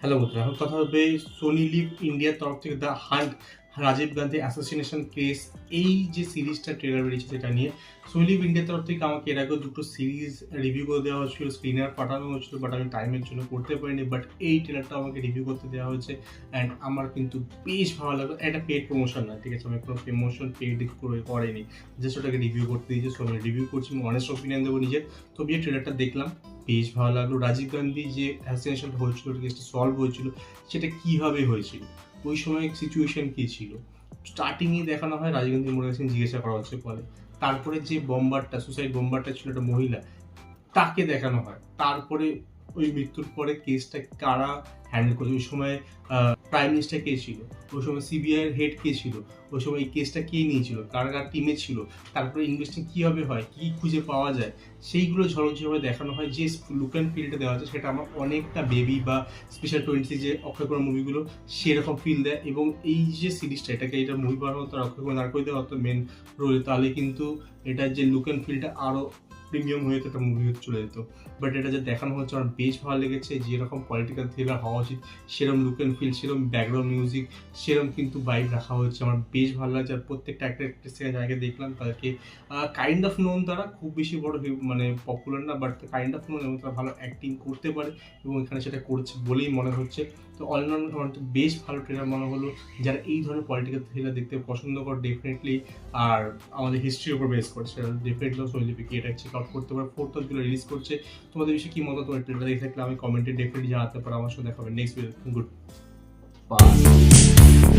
Hello বন্ধুরা, এখন কথা হবে সোনি লিভ ইন্ডিয়ার তরফ থেকে the hunt Rajiv Gandhi assassination case এই যে সিরিজটা ট্রেলার বেরিয়েছে সেটা নিয়ে। সোনি লিভ ইন্ডিয়ার তরফ থেকে আমাকে এর আগেও দুটো সিরিজ রিভিউ করে দেওয়া হয়েছিল, স্ক্রিনার পাঠানো হয়েছিল, বাট আমি টাইমের জন্য করতে পারিনি। বাট এই ট্রেলারটা আমাকে রিভিউ করতে দেওয়া হয়েছে অ্যান্ড আমার কিন্তু বেশ ভালো লাগলো। একটা পেড প্রমোশন না, ঠিক আছে, আমি কোনো প্রমোশন পেড করেনি, জাস্ট ওটাকে রিভিউ করতে দিয়েছি। সো আমি রিভিউ করছি, আমি অনেস্ট ওপিনিয়ন দেবো নিজের। তো এই ট্রেলারটা দেখলাম, বেশ ভালো লাগলো। রাজীব গান্ধী যে অ্যাসাসিনেশনটা হয়েছিল, কেসটা সলভ হয়েছিল, সেটা কীভাবে হয়েছিল, ওই সময় সিচুয়েশন কী ছিল। স্টার্টিংয়ে দেখানো হয় রাজীব গান্ধী মরে গেছেন, জিজ্ঞাসা করা হচ্ছে ফলে। তারপরে যে বম্বারটা, সুসাইড বম্বারটা ছিল একটা মহিলা, তাকে দেখানো হয়। তারপরে ওই মৃত্যুর পরে কেসটা কারা হ্যান্ডেল করছে, ওই সময় প্রাইম মিনিস্টার কে ছিল, ওই সময় সিবিআইয়ের হেড কে ছিল, ওই সময় এই কেসটা কে নিয়েছিল, কার কার টিমে ছিল, তারপরে ইনভেস্টিং কীভাবে হয়, কী খুঁজে পাওয়া যায়, সেইগুলো ঝলক যেভাবে দেখানো হয়, যে লুক অ্যান্ড ফিলটা দেওয়া আছে, সেটা আমার অনেকটা বেবি বা স্পেশাল 20 যে অক্ষয় কুমার মুভিগুলো সেরকম ফিল দেয়। এবং এই যে সিরিজটা, এটা মুভি বানানো তো অক্ষয় কুমার আর করে দেওয়া হতো মেন রোলে, তাহলে কিন্তু এটার যে লুক অ্যান্ড ফিলটা আরও প্রিমিয়াম হয়ে একটা মুভি চলে যেত। বাট এটা যে দেখানো হচ্ছে আমার বেশ ভালো লেগেছে। যেরকম পলিটিক্যাল থ্রিলার হওয়া উচিত সেরকম লুক অ্যান্ড ফিল, সেরকম ব্যাকগ্রাউন্ড মিউজিক, সেরকম কিন্তু বাইক রাখা হচ্ছে, আমার বেশ ভালো লাগছে। আর প্রত্যেকটা অ্যাক্টর থেকে যাকে দেখলাম তাদেরকে কাইন্ড অফ নোন, তারা খুব বেশি বড় মানে পপুলার না, বাট কাইন্ড অফ নোন, এবং তারা ভালো অ্যাক্টিং করতে পারে এবং এখানে সেটা করছে বলেই মনে হচ্ছে। তো অলরাউন্ড আমার তো বেশ ভালো ট্রেলার মনে হলো। যারা এই ধরনের পলিটিক্যাল থ্রিলার দেখতে পছন্দ করে ডেফিনেটলি, আর আমাদের হিস্ট্রির উপর বেস করছে, ডেফিনেটলি সোনিলিপিকে এটা চেক আউট করতে পারে। 4th জুলাই রিলিজ করছে। তোমাদের বিষয়ে কি মত, তোমার ট্রেলার দেখে থাকলে আমি কমেন্টে ডেফিনেটলি জানাতে পারো। আমার সাথে দেখা হবে নেক্সট ভিডিও। Good bye.